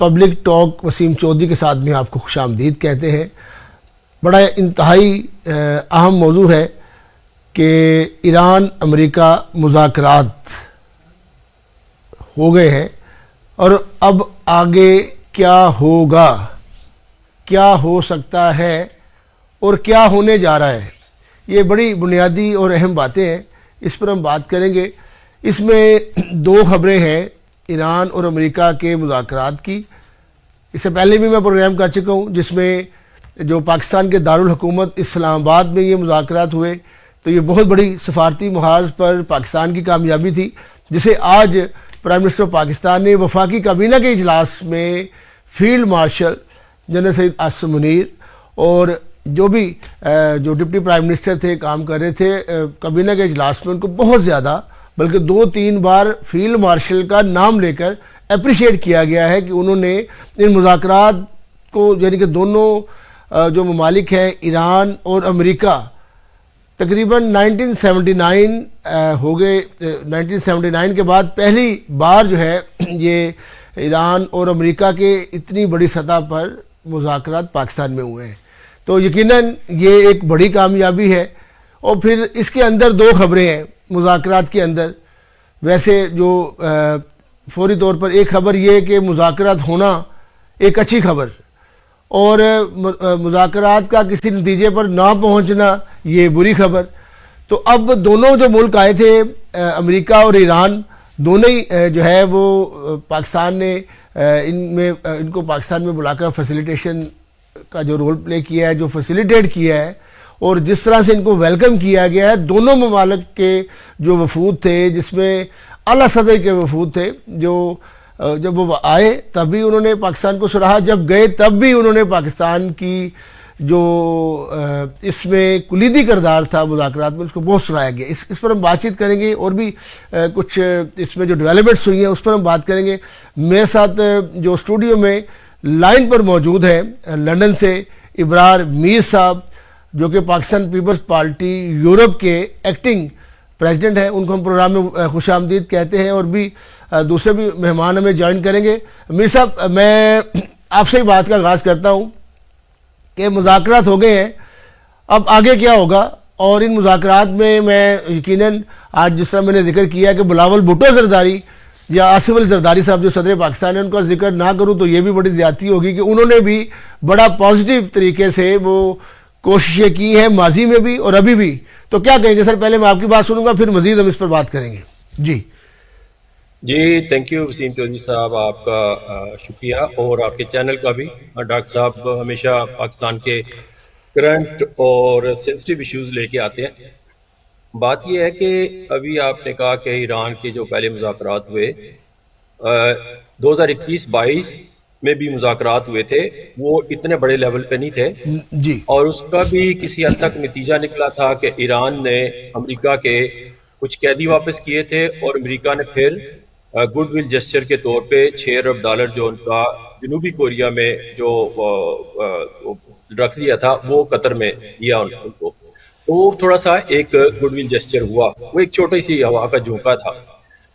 Public talk Wasim Chaudhry کے ساتھ میں آپ کو خوش آمدید کہتے ہیں۔ بڑا انتہائی اہم موضوع ہے کہ ایران امریکہ مذاکرات ہو گئے ہیں اور اب آگے کیا ہوگا، کیا ہو سکتا ہے اور کیا ہونے جا رہا ہے۔ یہ بڑی بنیادی اور اہم باتیں ہیں، اس پر ہم بات کریں گے۔ اس میں دو خبریں ہیں ایران اور امریکہ کے مذاکرات کی۔ اس سے پہلے بھی میں پروگرام کر چکا ہوں جس میں جو پاکستان کے دارالحکومت اسلام آباد میں یہ مذاکرات ہوئے، تو یہ بہت بڑی سفارتی محاذ پر پاکستان کی کامیابی تھی، جسے آج پرائم منسٹر پاکستان نے وفاقی کابینہ کے اجلاس میں field marshal general Syed Asim Munir اور جو ڈپٹی پرائم منسٹر تھے، کام کر رہے تھے کابینہ کے اجلاس میں، ان کو بہت زیادہ بلکہ 2-3 بار فیلڈ مارشل کا نام لے کر اپریشیٹ کیا گیا ہے کہ انہوں نے ان مذاکرات کو، یعنی کہ دونوں جو ممالک ہیں ایران اور امریکہ، تقریباً 1979 ہو گئے۔ 1979 کے بعد پہلی بار جو ہے یہ ایران اور امریکہ کے اتنی بڑی سطح پر مذاکرات پاکستان میں ہوئے ہیں، تو یقیناً یہ ایک بڑی کامیابی ہے۔ اور پھر اس کے اندر دو خبریں ہیں مذاکرات کے اندر۔ ویسے جو فوری طور پر ایک خبر یہ کہ مذاکرات ہونا ایک اچھی خبر، اور مذاکرات کا کسی نتیجے پر نہ پہنچنا یہ بری خبر۔ تو اب دونوں جو ملک آئے تھے امریکہ اور ایران، دونوں ہی جو ہے وہ پاکستان نے ان کو پاکستان میں بلا کر فیسیلیٹیشن کا جو رول پلے کیا ہے، جو فیسیلیٹیٹ کیا ہے، اور جس طرح سے ان کو ویلکم کیا گیا ہے۔ دونوں ممالک کے جو وفود تھے، جس میں اعلیٰ سطح کے وفود تھے، جو جب وہ آئے تب بھی انہوں نے پاکستان کو سراہا، جب گئے تب بھی انہوں نے پاکستان کی جو اس میں کلیدی کردار تھا مذاکرات میں، اس کو بہت سراہا گیا۔ اس پر ہم بات چیت کریں گے، اور بھی کچھ اس میں جو ڈیولپمنٹس ہوئی ہیں اس پر ہم بات کریں گے۔ میرے ساتھ جو اسٹوڈیو میں لائن پر موجود ہیں لندن سے ابرار میر صاحب، جو کہ پاکستان پیپلز پارٹی یورپ کے ایکٹنگ پریزیڈنٹ ہیں، ان کو ہم پروگرام میں خوش آمدید کہتے ہیں، اور بھی دوسرے بھی مہمان ہمیں جوائن کریں گے۔ میر صاحب، میں آپ سے ہی بات کا آغاز کرتا ہوں کہ مذاکرات ہو گئے ہیں، اب آگے کیا ہوگا؟ اور ان مذاکرات میں یقیناً آج جس طرح میں نے ذکر کیا کہ بلاول بھٹو زرداری یا آصف علی زرداری صاحب جو صدر پاکستان ہے، ان کا ذکر نہ کروں تو یہ بھی بڑی زیادتی ہوگی کہ انہوں نے بھی بڑا پازیٹیو طریقے سے وہ کوششیں کی ہیں، ماضی میں بھی اور ابھی بھی۔ تو کیا کہیں گے سر؟ پہلے میں آپ کی بات سنوں گا، پھر مزید ہم اس پر بات کریں گے۔ جی تھینک یو وسیم چودھری صاحب، آپ کا شکریہ، اور آپ کے چینل کا بھی۔ ڈاکٹر صاحب ہمیشہ پاکستان کے کرنٹ اور سینسٹیو ایشوز لے کے آتے ہیں۔ بات یہ ہے کہ ابھی آپ نے کہا کہ ایران کے جو پہلے مذاکرات ہوئے 2021-22 میں بھی مذاکرات ہوئے تھے، وہ اتنے بڑے لیول پہ نہیں تھے جی، اور اس کا بھی کسی حد تک نتیجہ نکلا تھا کہ ایران نے امریکہ کے کچھ قیدی واپس کیے تھے، اور امریکہ نے پھر گڈ ول جسچر کے طور پہ $6 ارب جو ان کا جنوبی کوریا میں جو رکھ دیا تھا وہ قطر میں دیا ان کو، تو وہ تھوڑا سا ایک گڈ ول جسچر ہوا، وہ ایک چھوٹی سی ہوا کا جھونکا تھا۔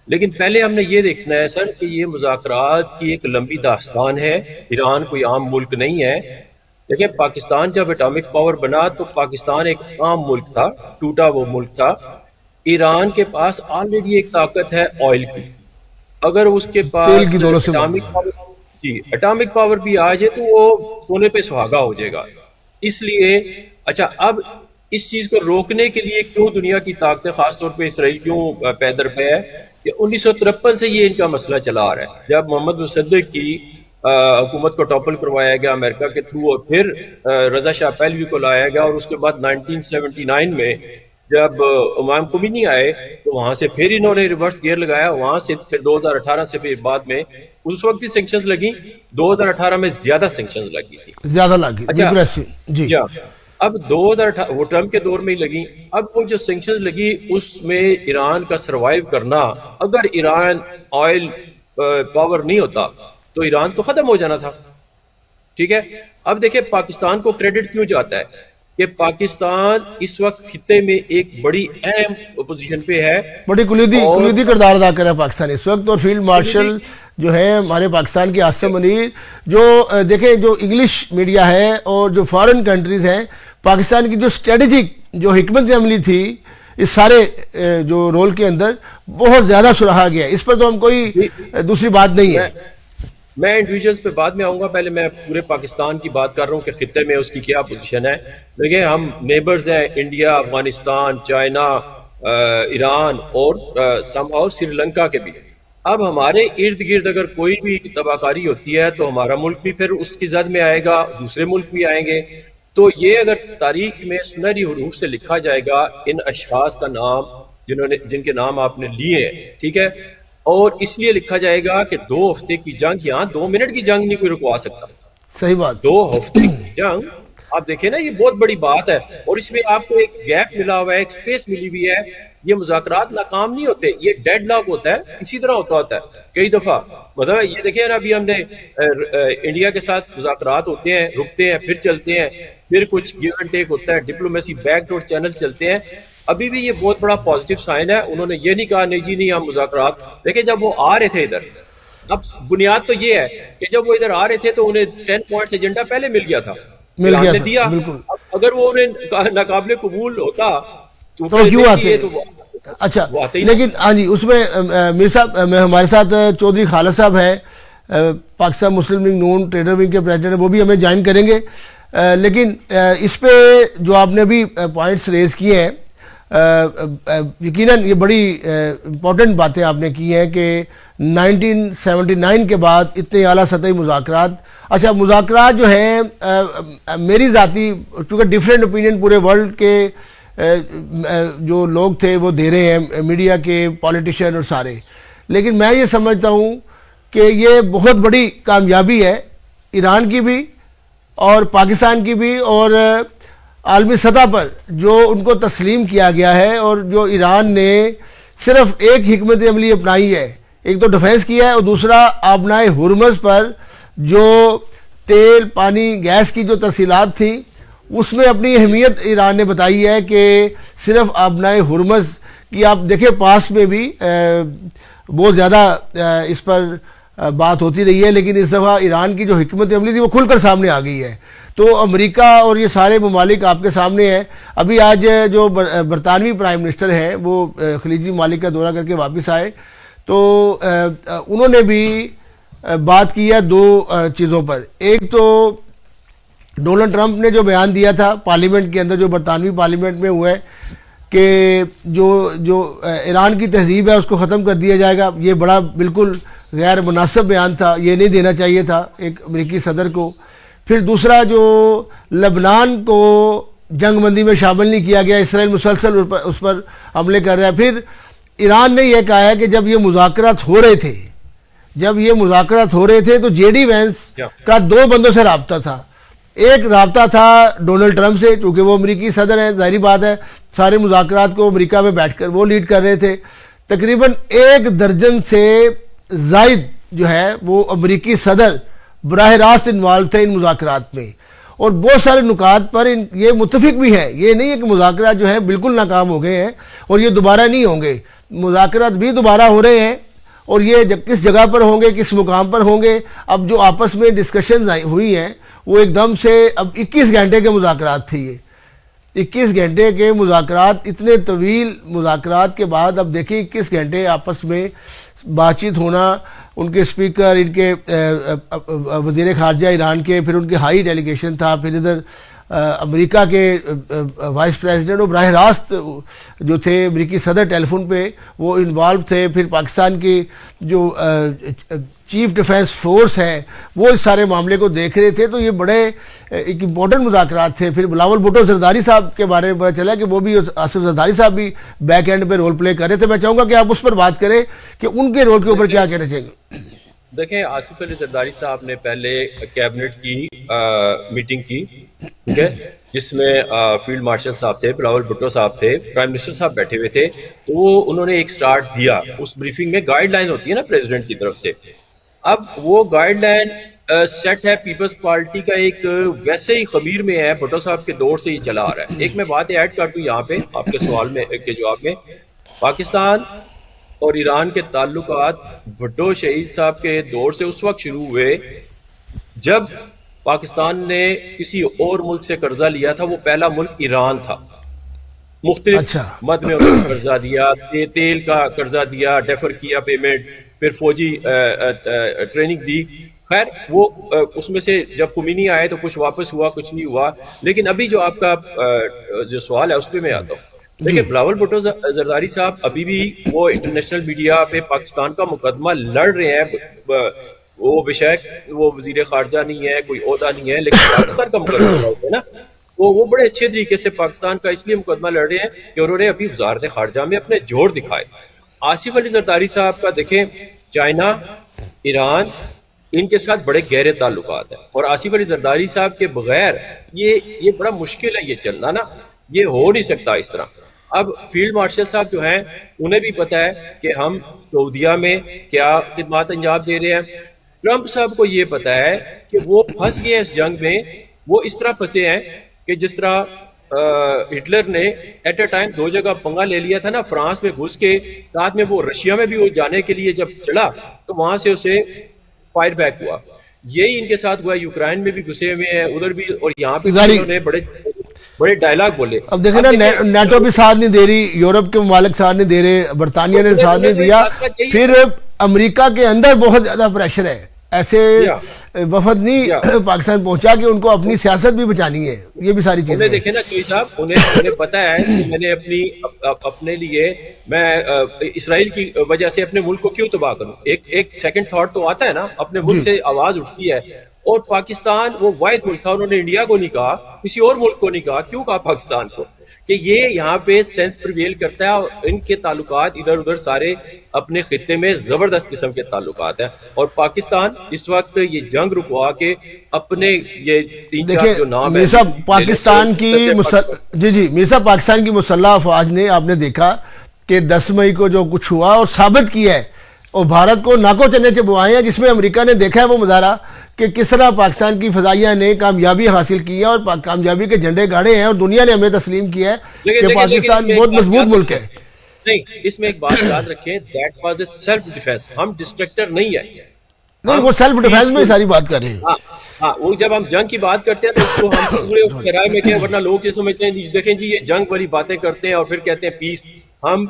لیکن پہلے ہم نے یہ دیکھنا ہے سر کہ یہ مذاکرات کی ایک لمبی داستان ہے، ایران کوئی عام ملک نہیں ہے۔ دیکھیں، پاکستان جب اٹامک پاور بنا تو پاکستان ایک عام ملک تھا، ٹوٹا وہ ملک تھا۔ ایران کے پاس آلریڈی ایک طاقت ہے آئل کی، اگر اس کے پاس اٹامک پاور بھی آ جائے تو وہ سونے پہ سہاگا ہو جائے گا۔ اس لیے اچھا، اب اس چیز کو روکنے کے لیے کیوں دنیا کی طاقتیں، خاص طور پہ اسرائیل کیوں پیدر پہ ہے کہ 1953 سے یہ ان کا مسئلہ چلا آ رہا ہے۔ جب محمد مصدق کی حکومت کو ٹاپل کروایا گیا امریکہ کے تھرو، اور پھر رضا شاہ پہلوی کو لایا گیا، اور اس کے بعد 1979 میں جب امام خمینی آئے تو وہاں سے پھر انہوں نے ریورس گیئر لگایا، وہاں سے پھر 2018 سے پھر بعد میں اس وقت بھی سینکشنز لگیں، 2018 میں زیادہ سینکشنز لگی تھی، زیادہ لگی۔ اچھا، اب 2018 وہ ٹرمپ کے دور میں ہی لگی۔ اب وہ جو سینکشنز لگی اس میں ایران کا سروائیو کرنا، اگر ایران آئل پاور نہیں ہوتا تو ایران تو ختم ہو جانا تھا، ٹھیک ہے۔ اب دیکھیں پاکستان کو کریڈٹ کیوں جاتا ہے؟ کہ پاکستان اس وقت خطے میں ایک بڑی اہم پوزیشن پہ ہے، بڑی کلیدی کردار ادا کر رہا ہے پاکستان اس وقت. اور فیلڈ مارشل جو ہے ہمارے پاکستان کے عاصم منیر، جو دیکھیں جو انگلش میڈیا ہے اور جو فارن کنٹریز ہیں، پاکستان کی جو اسٹریٹجک جو حکمت عملی تھی اس سارے جو رول کے اندر بہت زیادہ سراہا گیا ہے. اس پر تو ہم کوئی دوسری بات نہیں ہے. میں انڈیویجولز پہ بعد میں آؤں گا، پہلے میں پورے پاکستان کی بات کر رہا ہوں کہ خطے میں اس کی کیا پوزیشن ہے. دیکھیں ہم نیبرز ہیں، انڈیا، افغانستان، چائنا، ایران اور سم ہاؤ سری لنکا کے بھی. اب ہمارے ارد گرد اگر کوئی بھی تباہ کاری ہوتی ہے تو ہمارا ملک بھی پھر اس کی زد میں آئے گا، دوسرے ملک بھی آئیں گے. تو یہ اگر تاریخ میں سنہری حروف سے لکھا جائے گا ان اشخاص کا نام جن کے نام آپ نے لیے ہیں، ٹھیک ہے، اور اس لیے لکھا جائے گا کہ 2 ہفتے کی جنگ، یہاں 2 منٹ کی جنگ نہیں کوئی رکوا سکتا. صحیح بات. 2 ہفتے کی جنگ آپ دیکھیں نا، یہ بہت بڑی بات ہے. اور اس میں آپ کو ایک گیپ ملا ہوا ہے، ایک سپیس ملی ہوئی ہے. یہ مذاکرات ناکام نہیں ہوتے، یہ ڈیڈ لاک ہوتا ہے، اسی طرح ہوتا ہے کئی دفعہ. مطلب یہ دیکھیں نا، ابھی ہم نے انڈیا کے ساتھ مذاکرات ہوتے ہیں، رکتے ہیں، پھر چلتے ہیں، پھر کچھ گیو اینڈ ٹیک ہوتا ہے، ڈپلومیسی بیک ڈور چینل چلتے ہیں. ابھی بھی یہ بہت بڑا پازیٹیو سائن ہے. انہوں نے یہ نہیں کہا نہیں جی نہیں ہم مذاکرات. دیکھیں جب وہ آ رہے تھے ادھر، اب بنیاد تو یہ ہے کہ جب وہ ادھر آ رہے تھے تو انہیں 10 پوائنٹس ایجنڈا پہلے مل گیا تھا، دیا. اگر وہ انہیں ناقابل قبول ہوتا تو کیوں آتے؟ اچھا لیکن ہاں جی، اس میں میر صاحب ہمارے ساتھ چودھری خالد صاحب ہیں، پاکستان مسلم لیگ نون ٹریڈر ونگ کے پریزیڈنٹ ہیں، وہ بھی ہمیں جوائن کریں گے. لیکن اس پہ جو آپ نے ابھی پوائنٹس ریز کیے ہیں، یقیناً یہ بڑی امپورٹنٹ باتیں آپ نے کی ہیں کہ 1979 کے بعد اتنے اعلیٰ سطحی مذاکرات. اچھا مذاکرات جو ہیں، میری ذاتی چونکہ ڈیفرنٹ اوپینین پورے ورلڈ کے جو لوگ تھے وہ دے رہے ہیں، میڈیا کے، پولیٹیشین اور سارے، لیکن میں یہ سمجھتا ہوں کہ یہ بہت بڑی کامیابی ہے ایران کی بھی اور پاکستان کی بھی، اور عالمی سطح پر جو ان کو تسلیم کیا گیا ہے اور جو ایران نے صرف ایک حکمت عملی اپنائی ہے. ایک تو ڈیفنس کیا ہے اور دوسرا آبنائے ہرمز پر جو تیل، پانی، گیس کی جو ترسیلات تھیں اس میں اپنی اہمیت ایران نے بتائی ہے کہ صرف آبنائے ہرمز کی آپ دیکھیں پاس میں بھی بہت زیادہ اس پر بات ہوتی رہی ہے، لیکن اس دفعہ ایران کی جو حکمت عملی تھی وہ کھل کر سامنے آ گئی ہے. تو امریکہ اور یہ سارے ممالک آپ کے سامنے ہیں. ابھی آج جو برطانوی پرائم منسٹر ہیں وہ خلیجی ممالک کا دورہ کر کے واپس آئے، تو انہوں نے بھی بات کی ہے 2 چیزوں پر. ایک تو ڈونلڈ ٹرمپ نے جو بیان دیا تھا پارلیمنٹ کے اندر، جو برطانوی پارلیمنٹ میں ہوا ہے، کہ جو ایران کی تہذیب ہے اس کو ختم کر دیا جائے گا. یہ بڑا بالکل غیر مناسب بیان تھا، یہ نہیں دینا چاہیے تھا ایک امریکی صدر کو. پھر دوسرا جو لبنان کو جنگ بندی میں شامل نہیں کیا گیا، اسرائیل مسلسل اس پر حملے کر رہا ہے. پھر ایران نے یہ کہا ہے کہ جب یہ مذاکرات ہو رہے تھے تو جے ڈی وینس کا 2 بندوں سے رابطہ تھا. ایک رابطہ تھا ڈونلڈ ٹرمپ سے، چونکہ وہ امریکی صدر ہیں، ظاہری بات ہے سارے مذاکرات کو امریکہ میں بیٹھ کر وہ لیڈ کر رہے تھے. تقریباً 1 درجن سے زائد جو ہے وہ امریکی صدر براہ راست انوالو تھے ان مذاکرات میں، اور بہت سارے نکات پر یہ متفق بھی ہیں. یہ نہیں ہے کہ مذاکرات جو ہیں بالکل ناکام ہو گئے ہیں اور یہ دوبارہ نہیں ہوں گے. مذاکرات بھی دوبارہ ہو رہے ہیں، اور یہ کس جگہ پر ہوں گے، کس مقام پر ہوں گے. اب جو آپس میں ڈسکشنز ہوئی ہیں وہ ایک دم سے اب 21 گھنٹے کے مذاکرات تھے. یہ 21 گھنٹے کے مذاکرات، اتنے طویل مذاکرات کے بعد اب دیکھیں 21 گھنٹے آپس میں بات چیت ہونا. ان کے اسپیکر، ان کے وزیر خارجہ ایران کے، پھر ان کے ہائی ڈیلیگیشن تھا، پھر ادھر امریکہ کے وائس پریزیڈنٹ اور براہ راست جو تھے امریکی صدر ٹیلی فون پہ وہ انوالو تھے. پھر پاکستان کی جو چیف ڈیفنس فورس ہے وہ اس سارے معاملے کو دیکھ رہے تھے. تو یہ بڑے ایک امپورٹنٹ مذاکرات تھے. پھر بلاول بھٹو زرداری صاحب کے بارے میں پتہ چلا کہ وہ بھی، آصف زرداری صاحب بھی بیک اینڈ پہ رول پلے کر رہے تھے. میں چاہوں گا کہ آپ اس پر بات کریں کہ ان کے رول کے اوپر کیا کہنا چاہیں گے. دیکھیں آصف علی زرداری صاحب نے پہلے کیبنٹ کی میٹنگ کی، ٹھیک ہے، جس میں فیلڈ مارشل صاحب تھے، بلاول بھٹو صاحب تھے، پرائم منسٹر صاحب بیٹھے ہوئے تھے. تو انہوں نے ایک سٹارٹ دیا. اس بریفنگ میں گائیڈ لائن ہوتی ہے نا پریزیڈنٹ کی طرف سے. اب وہ گائیڈ لائن سیٹ ہے پیپلز پارٹی کا، ایک ویسے ہی خبیر میں ہے، بھٹو صاحب کے دور سے ہی چلا آ رہا ہے. ایک میں بات ایڈ کر دوں یہاں پہ آپ کے سوال میں کے جواب میں. پاکستان اور ایران کے تعلقات بھٹو شہید صاحب کے دور سے اس وقت شروع ہوئے جب پاکستان نے کسی اور ملک سے قرضہ لیا تھا. وہ پہلا ملک ایران تھا. مختلف اچھا مد میں انہوں نے قرضہ دیا، تیل کا قرضہ دیا، ڈیفر کیا پیمنٹ، پھر فوجی ٹریننگ دی. خیر وہ اس میں سے جب خمینی آئے تو کچھ واپس ہوا، کچھ نہیں ہوا. لیکن ابھی جو آپ کا جو سوال ہے اس پہ میں آتا ہوں. دیکھیں بلاول بھٹو زرداری صاحب ابھی بھی وہ انٹرنیشنل میڈیا پہ پاکستان کا مقدمہ لڑ رہے ہیں. وہ بشک وہ وزیر خارجہ نہیں ہے، کوئی عہدہ نہیں ہے، لیکن پاکستان کا مقدمہ لڑ رہے ہیں نا. وہ بڑے اچھے طریقے سے پاکستان کا اس لیے مقدمہ لڑ رہے ہیں کہ انہوں نے ابھی وزارت خارجہ میں اپنے جوڑ دکھائے. آصف علی زرداری صاحب کا دیکھیں، چائنا، ایران، ان کے ساتھ بڑے گہرے تعلقات ہیں، اور آصف علی زرداری صاحب کے بغیر یہ بڑا مشکل ہے یہ چلنا نا، یہ ہو نہیں سکتا اس طرح. اب فیلڈ مارشل صاحب جو ہیں انہیں بھی پتا ہے کہ ہم سعودیہ میں کیا خدمات انجام دے رہے ہیں. ٹرمپ صاحب کو یہ پتا ہے کہ وہ پھنس گئے اس جنگ میں. وہ اس طرح پھنسے ہیں کہ جس طرح ہٹلر نے ایٹ اے ٹائم 2 جگہ پنگا لے لیا تھا نا، فرانس میں گھس کے، ساتھ میں وہ رشیا میں بھی وہ جانے کے لیے جب چلا تو وہاں سے اسے فائر بیک ہوا. یہی ان کے ساتھ ہوا. یوکرائن میں بھی گھسے ہوئے ہیں ادھر بھی، اور یہاں پہ انہوں نے بڑے ڈائلاگ بولے. اب دیکھیں نا، نیٹو بھی ساتھ نہیں دے رہی، یورپ کے ممالک ساتھ نہیں دے رہے، برطانیہ نے ساتھ نہیں دیا، پھر امریکہ کے اندر بہت زیادہ پریشر ہے. ایسے وفد نہیں پاکستان پہنچا کہ ان کو اپنی سیاست بھی بچانی ہے. یہ بھی ساری چیزیں دیکھیں نا کوئی صاحب، انہیں پتا ہے کہ میں نے اپنے لیے میں اسرائیل کی وجہ سے اپنے ملک کو کیوں تباہ کروں. ایک سیکنڈ تھاٹ تو آتا ہے نا، اپنے ملک سے آواز اٹھتی ہے. اور پاکستان وہ واحد ملک تھا، انہوں نے انڈیا کو نہیں کہا، کسی اور ملک کو نہیں کہا. کیوں کہا پاکستان کو؟ کہ یہ یہاں پہ سینس پریویل کرتا ہے، اور ان کے تعلقات ادھر ادھر سارے اپنے خطے میں زبردست قسم کے تعلقات ہیں. اور پاکستان اس وقت یہ جنگ رکوا کے اپنے یہ 3-4 جو نام ہے پاکستان کی میر صاحب پاکستان کی مسلح افواج نے، آپ نے دیکھا کہ 10 مئی کو جو کچھ ہوا اور ثابت کیا ہے، اور بھارت کو ناکو چنے چبوائے ہیں، جس میں امریکہ نے دیکھا ہے وہ مظاہرہ کہ کس طرح پاکستان کی فضائیہ نے کامیابی حاصل کی ہے اور کامیابی کے جھنڈے گاڑے ہیں، اور دنیا نے ہمیں تسلیم کیا ہے کہ پاکستان بہت مضبوط ملک ہے. نہیں، اس میں ایک بات یاد رکھیں، دیٹ واز اے سیلف ڈیفense. ہم ڈسٹرکٹر نہیں ہے. نہیں، وہ سیلف ڈیفنس میں ساری بات کر رہے ہیں. ہاں وہ جب ہم جنگ کی بات کرتے ہیں تو اس کو ہم پورے خرائے میں کہیں، ورنہ لوگ یہ سمجھتے ہیں دیکھیں جی یہ جنگ والی باتیں کرتے ہیں اور پھر کہتے ہیں پیس. ہم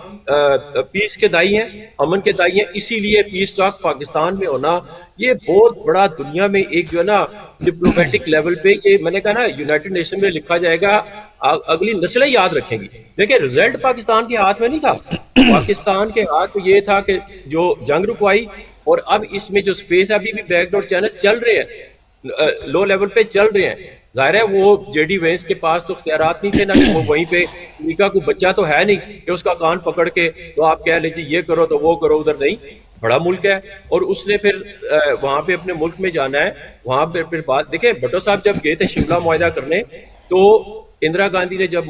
پیس کے دائی ہیں، امن کے دائی ہیں. اسی لیے پیس ٹاک پاکستان میں ہونا یہ بہت بڑا دنیا میں ایک جو ہے نا ڈپلومیٹک لیول پہ، یہ میں نے کہا نا یونائٹڈ نیشن میں لکھا جائے گا، اگلی نسلیں یاد رکھیں گی. دیکھیں رزلٹ پاکستان کے ہاتھ میں نہیں تھا. پاکستان کے ہاتھ میں یہ تھا کہ جو جنگ رکوائی، اور اب اس میں جو سپیس ہے ابھی بھی بیک ڈور چینل چل رہے ہیں، لو لیول پہ چل رہے ہیں. ظاہر ہے وہ جے ڈی وینس کے پاس تو اختیارات نہیں تھے نا، کہ وہ وہیں پہ، امریکہ کو بچہ تو ہے نہیں کہ اس کا کان پکڑ کے تو آپ کہہ لیجیے یہ کرو تو وہ کرو. ادھر نہیں، بڑا ملک ہے، اور اس نے پھر وہاں پہ اپنے ملک میں جانا ہے. وہاں پہ پھر بات دیکھیں، بھٹو صاحب جب گئے تھے شملہ معاہدہ کرنے تو اندرا گاندھی نے جب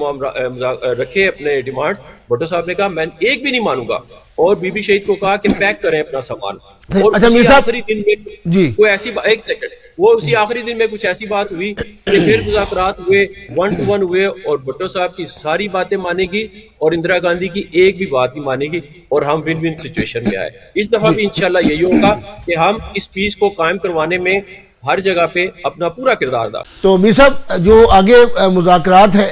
رکھے اپنے ڈیمانڈز، بھٹو صاحب نے کہا میں ایک بھی نہیں مانوں گا، اور بی بی شہید کو کہا کہ پیک کریں اپنا سامان. اور اسی آخری دن میں کوئی ایسی ایک سیکنڈ، وہ اسی آخری دن میں کچھ ایسی بات ہوئی کہ پھر مذاکرات ہوئے، 1 to 1 ہوئے، اور بھٹو صاحب کی ساری باتیں مانے گی اور اندرا گاندھی کی ایک بھی بات نہیں مانے گی، اور ہم ون ون سچویشن میں آئے. اس دفعہ بھی انشاءاللہ یہی ہوگا کہ ہم اس پیس کو قائم کروانے میں ہر جگہ پہ اپنا پورا کردار ادا. تو میر صاحب جو آگے مذاکرات ہیں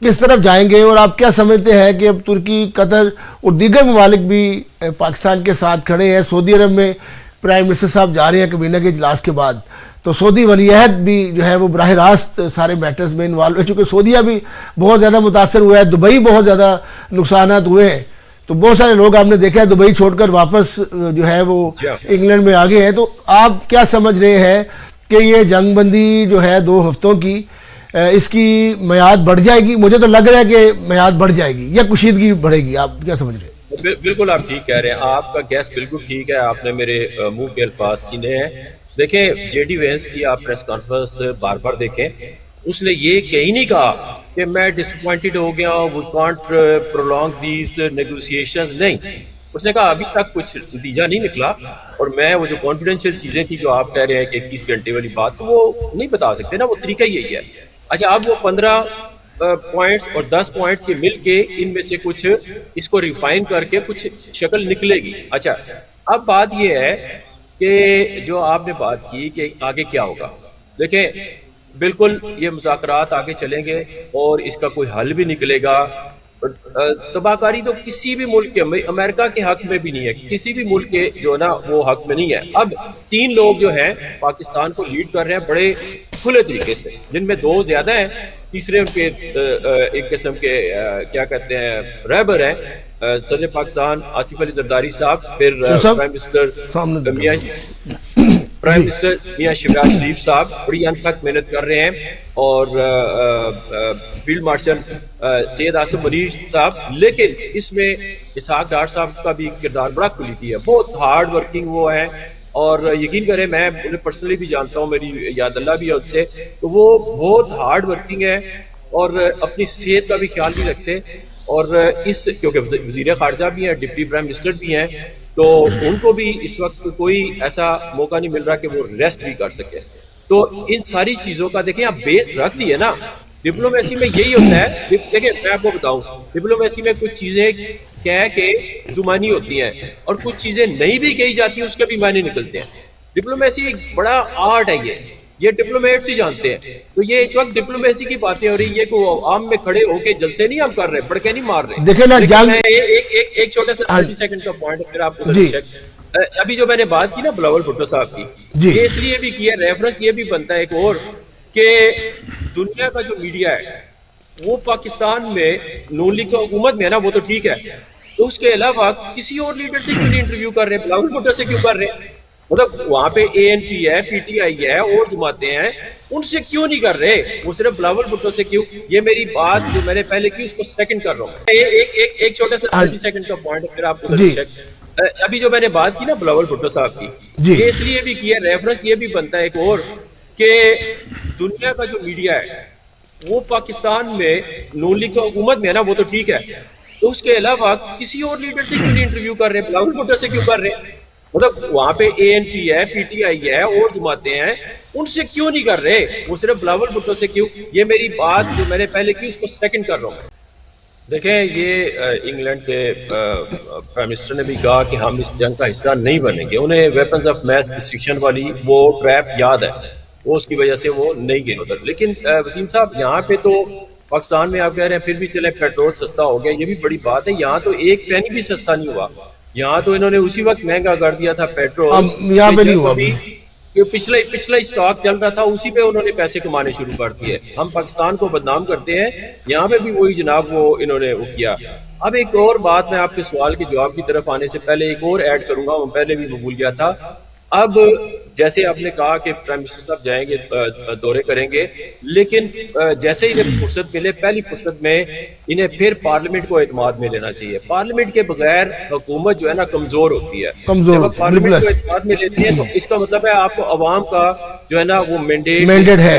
کس طرف جائیں گے، اور آپ کیا سمجھتے ہیں کہ اب ترکی، قطر اور دیگر ممالک بھی پاکستان کے ساتھ کھڑے ہیں؟ سعودی عرب میں پرائم منسٹر صاحب جا رہے ہیں کابینہ کے اجلاس کے بعد، تو سعودی ولی عہد بھی جو ہے وہ براہ راست سارے میٹرز میں انوالو ہے، چونکہ سعودیہ بھی بہت زیادہ متاثر ہوا ہے، دبئی بہت زیادہ نقصانات ہوئے ہیں. تو بہت سارے لوگ آپ نے دیکھا ہے دبئی چھوڑ کر واپس جو ہے وہ انگلینڈ میں آگے ہیں. تو آپ کیا سمجھ رہے ہیں کہ یہ جنگ بندی جو ہے 2 ہفتوں کی، اس کی میعاد بڑھ جائے گی؟ مجھے تو لگ رہا ہے کہ میعاد بڑھ جائے گی یا کشیدگی بڑھے گی. آپ کیا سمجھ رہے ہیں؟ بالکل آپ ٹھیک کہہ رہے ہیں، آپ کا گیس بالکل ٹھیک ہے، آپ نے میرے منہ کے الفاظ سینے ہیں. دیکھیں جے ڈی وینس کی آپ پریس کانفرنس بار بار دیکھیں، اس نے یہ کہیں نہیں کہا کہ میں ڈسپوائنٹڈ ہو گیا ہوں، we can't prolong these negotiations. نہیں، اس نے کہا ابھی تک کچھ نتیجہ نہیں نکلا، اور میں وہ جو کانفیڈینشیل چیزیں تھی جو آپ کہہ رہے ہیں کہ 21 گھنٹے والی بات، وہ نہیں بتا سکتے نا، وہ طریقہ یہی ہے. اچھا اب وہ 15 پوائنٹس اور 10 پوائنٹس یہ مل کے ان میں سے کچھ اس کو ریفائن کر کے کچھ شکل نکلے گی. اچھا اب بات یہ ہے کہ جو آپ نے بات کی کہ آگے کیا ہوگا، دیکھیں بالکل یہ مذاکرات آگے چلیں گے اور اس کا کوئی حل بھی نکلے گا. تباہ کاری تو کسی بھی ملک کے، امریکہ کے حق میں بھی نہیں ہے، کسی بھی ملک کے جو ہے نا وہ حق میں نہیں ہے. اب 3 لوگ جو ہیں پاکستان کو لیڈ کر رہے ہیں بڑے کھلے طریقے سے، جن میں 2 زیادہ ہیں، تیسرے ان کے ایک قسم کے کیا کہتے ہیں رہبر ہیں، صدر پاکستان آصف علی زرداری صاحب، پھر پرائم منسٹر میاں شہباز شریف صاحب بڑی انتھک محنت کر رہے ہیں، اور فیلڈ مارشل سید آصف منیر صاحب. لیکن اس میں اسحاق ڈار صاحب کا بھی کردار بڑا کلیدی ہے، بہت ہارڈ ورکنگ وہ ہیں، اور یقین کریں میں انہیں پرسنلی بھی جانتا ہوں، میری یاد اللہ بھی ہے ان سے، تو وہ بہت ہارڈ ورکنگ ہے اور اپنی صحت کا بھی خیال نہیں رکھتے. اور کیونکہ وزیر خارجہ بھی ہیں، ڈپٹی پرائم منسٹر بھی ہیں، تو ان کو بھی اس وقت کوئی ایسا موقع نہیں مل رہا کہ وہ ریسٹ بھی کر سکے. تو ان ساری چیزوں کا دیکھیں آپ بیس رکھ دیے نا. ڈپلومیسی میں یہی ہوتا ہے، دیکھیں میں آپ کو بتاؤں، ڈپلومیسی میں کچھ چیزیں کہہ کے زبانی ہوتی ہیں اور کچھ چیزیں نہیں بھی کہی جاتی ہیں، اس کے بھی معنی نکلتے ہیں. ڈپلومیسی ایک بڑا آرٹ ہے، یہ ڈپلومیٹس ہی جانتے ہیں. تو یہ اس وقت ڈپلومیسی کی باتیں ہو رہی ہے کہ عام میں کھڑے ہو کے جلسے نہیں ہم کر رہے، بڑکے نہیں مار رہے. دیکھیں نا جنگ، ایک چھوٹا سا 30 سیکنڈ کا پوائنٹ پھر آپ کو ابھی جو میں نے بات کی نا بلاول بھٹو صاحب کی، یہ اس لیے بھی کیا ریفرنس یہ بھی بنتا ہے ایک اور کہ دنیا کا جو میڈیا ہے وہ پاکستان میں نون لیگ کی حکومت میں ہے نا، وہ تو ٹھیک ہے، تو اس کے علاوہ کسی اور لیڈر سے کیوں نہیں انٹرویو کر رہے، بلاول بھٹو سے کیوں کر رہے ہیں؟ مطلب وہاں پہ اے این پی ہے، پی ٹی آئی ہے اور جماعتیں ہیں، ان سے کیوں نہیں کر رہے؟ وہ صرف بلاول بھٹو سے کیوں؟ یہ میری بات جو میں نے پہلے کی اس کو سیکنڈ کر رہا ہوں. ایک چھوٹا سا 30 سیکنڈ کا پوائنٹ پھر آپ کو ابھی جو میں نے بات کی نا بلاول بھٹو صاحب کی، یہ اس لیے بھی کیا ریفرنس یہ بھی بنتا ہے ایک اور کہ دنیا کا جو میڈیا ہے وہ پاکستان میں نون لیگ کی حکومت میں ہے نا، وہ تو ٹھیک ہے، تو اس کے علاوہ کسی اور لیڈر سے کیوں نہیں انٹرویو کر رہے، بلاول بھٹو سے کیوں کر رہے ہیں؟ مطلب وہاں پہ اے این پی ہے، پی ٹی آئی ہے اور جماعتیں ہیں، ان سے کیوں نہیں کر رہے؟ وہ صرف بلاول بھٹو سے کیوں؟ یہ میری بات جو میں نے پہلے کی اس کو سیکنڈ کر رہا ہوں. دیکھیں یہ انگلینڈ کے پرائم منسٹر نے بھی کہا کہ ہم اس جنگ کا حصہ نہیں بنیں گے. انہیں ویپنز آف میس ڈسٹرکشن والی وہ ٹریپ یاد ہے، وہ اس کی وجہ سے وہ نہیں گئے ادھر. لیکن وسیم صاحب یہاں پہ تو پاکستان میں آپ کہہ رہے ہیں پھر بھی چلے پیٹرول سستا ہو گیا، یہ بھی بڑی بات ہے. یہاں تو ایک پینی بھی سستا نہیں ہوا، یہاں تو انہوں نے اسی وقت مہنگا کر دیا تھا پیٹرول. یہاں پہ نہیں ہوا، پچھلا اسٹاک چل رہا تھا اسی پہ انہوں نے پیسے کمانے شروع کر دیے. ہم پاکستان کو بدنام کرتے ہیں، یہاں پہ بھی وہی جناب وہ انہوں نے وہ کیا. اب ایک اور بات میں آپ کے سوال کے جواب کی طرف آنے سے پہلے ایک اور ایڈ کروں گا، میں پہلے بھی بھول گیا تھا. اب جیسے آپ نے کہا کہ پرائم منسٹر صاحب جائیں گے، دورے کریں گے، لیکن جیسے ہی انہیں فرصت ملے پہلی فرصت میں انہیں پھر پارلیمنٹ کو اعتماد میں لینا چاہیے. پارلیمنٹ کے بغیر حکومت جو ہے نا کمزور ہوتی ہے. جب آپ پارلیمنٹ کو اعتماد میں لیتے ہیں تو اس کا مطلب ہے آپ کو عوام کا جو ہے نا وہ مینڈیٹ ہے،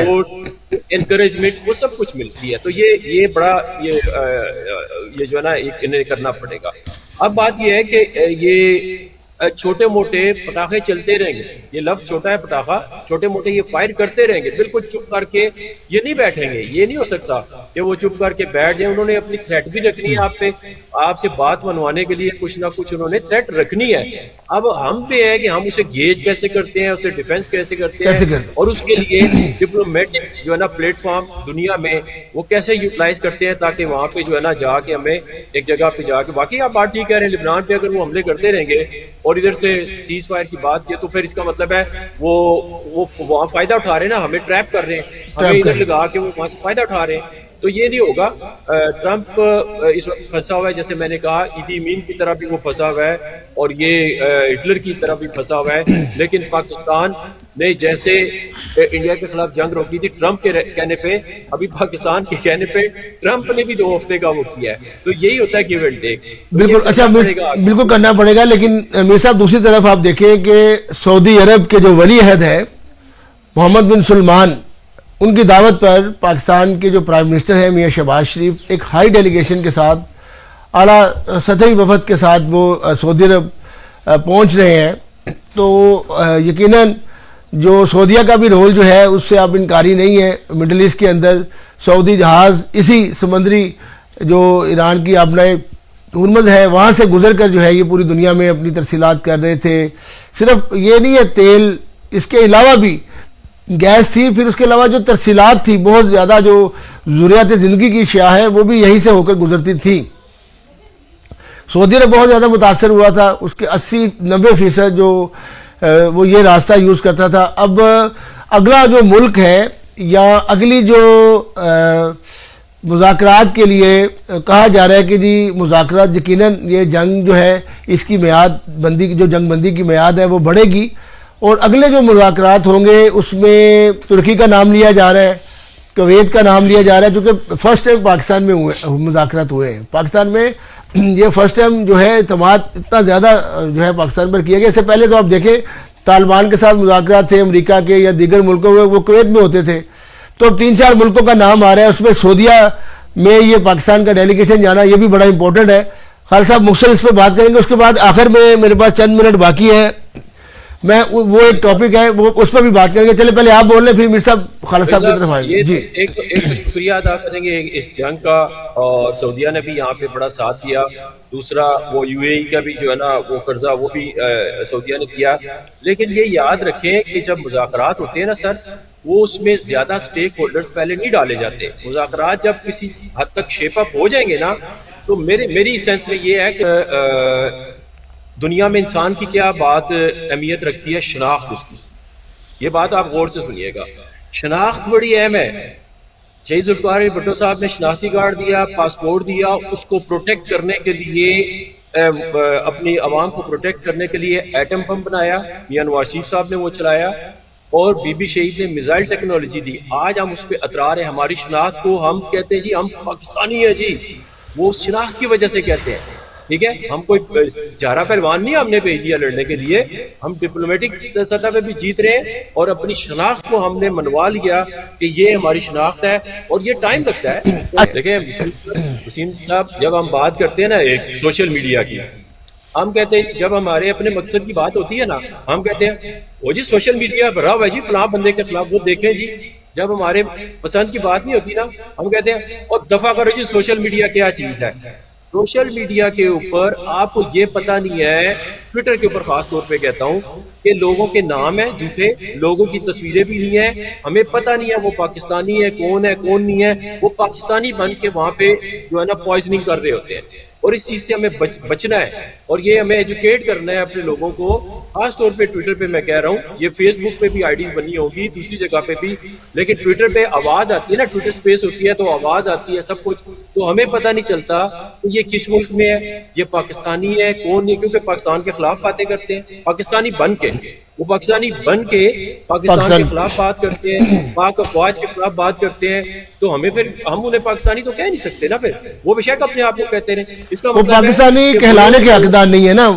انکریجمنٹ، وہ سب کچھ ملتی ہے. تو یہ بڑا یہ جو ہے نا انہیں کرنا پڑے گا. اب بات یہ ہے کہ یہ چھوٹے موٹے پٹاخے چلتے رہیں گے، یہ لفظ چھوٹا ہے پٹاخہ، چھوٹے موٹے یہ فائر کرتے رہیں گے، بالکل چپ کر کے یہ نہیں بیٹھیں گے. یہ نہیں ہو سکتا کہ وہ چپ کر کے بیٹھ جائیں. انہوں نے اپنی تھریٹ بھی رکھنی ہے آپ پہ، آپ سے بات منوانے کے لیے کچھ نہ کچھ انہوں نے تھریٹ رکھنی ہے. اب ہم پہ ہے کہ ہم اسے گیج کیسے کرتے ہیں، اسے ڈیفینس کیسے کرتے ہیں، اور اس کے لیے ڈپلومیٹک جو ہے نا پلیٹ فارم دنیا میں وہ کیسے یوٹیلائز کرتے ہیں تاکہ وہاں پہ جو ہے نا جا کے ہمیں ایک جگہ پہ جا کے، واقعی آپ بات ٹھیک کہہ رہے ہیں، لبنان پہ اگر وہ حملے کرتے رہیں گے اور ادھر سے سیز فائر کی بات کی تو پھر اس کا مطلب ہے وہ وہاں فائدہ اٹھا رہے ہیں نا، ہمیں ٹریپ کر رہے ہیں، ہمیں ادھر لگا کے وہ وہاں سے فائدہ اٹھا رہے ہیں. تو یہ نہیں ہوگا. ٹرمپ اس وقت پھنسا ہوا ہے، جیسے میں نے کہا ایدی امین کی طرح بھی وہ پھنسا ہوا ہے اور یہ ہٹلر کی طرح بھی پھنسا ہوا ہے. لیکن پاکستان نے جیسے انڈیا کے خلاف جنگ روکی تھی ٹرمپ کے کہنے پہ، ابھی پاکستان کے کہنے پہ ٹرمپ نے بھی 2 ہفتے کا وہ کیا ہے. تو یہی ہوتا ہے گیو اینڈ ٹیک. بالکل اچھا، بالکل کرنا پڑے گا. لیکن میر صاحب دوسری طرف آپ دیکھیں کہ سعودی عرب کے جو ولی عہد ہے محمد بن سلمان، ان کی دعوت پر پاکستان کے جو پرائم منسٹر ہیں میاں شہباز شریف ایک ہائی ڈیلیگیشن کے ساتھ اعلیٰ سطحی وفد کے ساتھ وہ سعودی عرب پہنچ رہے ہیں. تو یقیناً جو سعودیہ کا بھی رول جو ہے اس سے آپ انکاری نہیں ہے. مڈل ایسٹ کے اندر سعودی جہاز اسی سمندری جو ایران کی اپنا ہرمز ہے وہاں سے گزر کر جو ہے یہ پوری دنیا میں اپنی ترسیلات کر رہے تھے. صرف یہ نہیں ہے تیل، اس کے علاوہ بھی گیس تھی، پھر اس کے علاوہ جو ترسیلات تھی بہت زیادہ جو ضروریات زندگی کی اشیاء ہیں وہ بھی یہیں سے ہو کر گزرتی تھی. سعودی عرب بہت زیادہ متاثر ہوا تھا، اس کے 80-90% جو وہ یہ راستہ یوز کرتا تھا. اب اگلا جو ملک ہے یا اگلی جو مذاکرات کے لیے کہا جا رہا ہے کہ جی مذاکرات یقیناً یہ جنگ جو ہے اس کی میعاد بندی، جو جنگ بندی کی میعاد ہے وہ بڑھے گی، اور اگلے جو مذاکرات ہوں گے اس میں ترکی کا نام لیا جا رہا ہے، کویت کا نام لیا جا رہا ہے، کیونکہ فرسٹ ٹائم پاکستان میں مذاکرات ہوئے ہیں. پاکستان میں یہ فرسٹ ٹائم جو ہے اعتماد اتنا زیادہ جو ہے پاکستان پر کیا گیا. اس سے پہلے تو آپ دیکھیں طالبان کے ساتھ مذاکرات تھے امریکہ کے یا دیگر ملکوں میں، وہ کویت میں ہوتے تھے. تو اب 3-4 ملکوں کا نام آ رہا ہے، اس میں سعودیہ میں یہ پاکستان کا ڈیلیگیشن جانا یہ بھی بڑا امپورٹنٹ ہے. خالد صاحب مختصر اس پہ بات کریں گے، اس کے بعد آخر میں میرے پاس چند منٹ باقی ہے، میں وہ ایک ٹاپک ہے وہ اس پہ بھی بات کریں گے. چلے پہلے آپ بول لیں پھر میر صاحب خالد صاحب کی طرف آئیں گے. جی ایک شکریہ ادا کریں گے اس جنگ کا، اور سعودیہ نے بھی یہاں پہ بڑا ساتھ دیا. دوسرا وہ UAE کا بھی جو ہے نا وہ قرضہ وہ بھی سعودیہ نے کیا. لیکن یہ یاد رکھیں کہ جب مذاکرات ہوتے ہیں نا سر، وہ اس میں زیادہ سٹیک ہولڈرز پہلے نہیں ڈالے جاتے. مذاکرات جب کسی حد تک شیپ اپ ہو جائیں گے نا، تو میری سینس میں یہ ہے کہ دنیا میں انسان کی کیا بات اہمیت رکھتی ہے، شناخت اس کی. یہ بات آپ غور سے سنیے گا، شناخت بڑی اہم ہے. شہید ذوالفقار علی بھٹو صاحب نے شناختی کارڈ دیا، پاسپورٹ دیا، اس کو پروٹیکٹ کرنے کے لیے اپنی عوام کو پروٹیکٹ کرنے کے لیے ایٹم بم بنایا، میاں نواز شریف صاحب نے وہ چلایا، اور بی بی شہید نے میزائل ٹیکنالوجی دی. آج ہم اس پہ اطرار ہیں. ہماری شناخت کو ہم کہتے ہیں جی ہم پاکستانی ہیں جی، وہ شناخت کی وجہ سے کہتے ہیں. ٹھیک ہے، ہم کوئی چارہ پہلوان نہیں ہم نے بھیج دیا لڑنے کے لیے، ہم ڈپلومیٹک سطح پہ بھی جیت رہے ہیں، اور اپنی شناخت کو ہم نے منوا لیا کہ یہ ہماری شناخت ہے. اور یہ ٹائم لگتا ہے. دیکھیں وسیم صاحب، جب ہم بات کرتے ہیں نا ایک سوشل میڈیا کی، ہم کہتے ہیں جب ہمارے اپنے مقصد کی بات ہوتی ہے نا، ہم کہتے ہیں وہ جی سوشل میڈیا بھرا ہوا ہے جی فلاں بندے کے خلاف، وہ دیکھیں جی. جب ہمارے پسند کی بات نہیں ہوتی نا، ہم کہتے ہیں اور دفع کرو جی سوشل میڈیا کیا چیز ہے. سوشل میڈیا کے اوپر آپ کو یہ پتہ نہیں ہے، ٹویٹر کے اوپر خاص طور پہ کہتا ہوں کہ لوگوں کے نام ہیں جھوٹے، لوگوں کی تصویریں بھی نہیں ہیں، ہمیں پتہ نہیں ہے وہ پاکستانی ہے کون نہیں ہے. وہ پاکستانی بن کے وہاں پہ جو ہے نا پوائزننگ کر رہے ہوتے ہیں. اور اس چیز سے ہمیں بچنا ہے، اور یہ ہمیں ایجوکیٹ کرنا ہے اپنے لوگوں کو. خاص طور پہ ٹویٹر پہ میں کہہ رہا ہوں، یہ فیس بک پہ بھی آئی ڈیز بنی ہوگی، دوسری جگہ پہ بھی، لیکن ٹویٹر پہ آواز آتی ہے نا، ٹویٹر سپیس ہوتی ہے تو آواز آتی ہے سب کچھ. تو ہمیں پتہ نہیں چلتا کہ یہ کس ملک میں ہے، یہ پاکستانی ہے کون نہیں، کیونکہ پاکستان کے خلاف باتیں کرتے ہیں. پاکستانی بن کے وہ پاکستانی بن کے پاکستان کے خلاف بات کرتے ہیں، پاک افواج کے خلاف بات کرتے ہیں. تو ہمیں پھر ہم انہیں پاکستانی تو کہہ نہیں سکتے نا، پھر وہ بے شک اپنے آپ کو کہتے ہیں. اس کا وہ پاکستانی کہلانے کے حقدار نہیں ہے نا.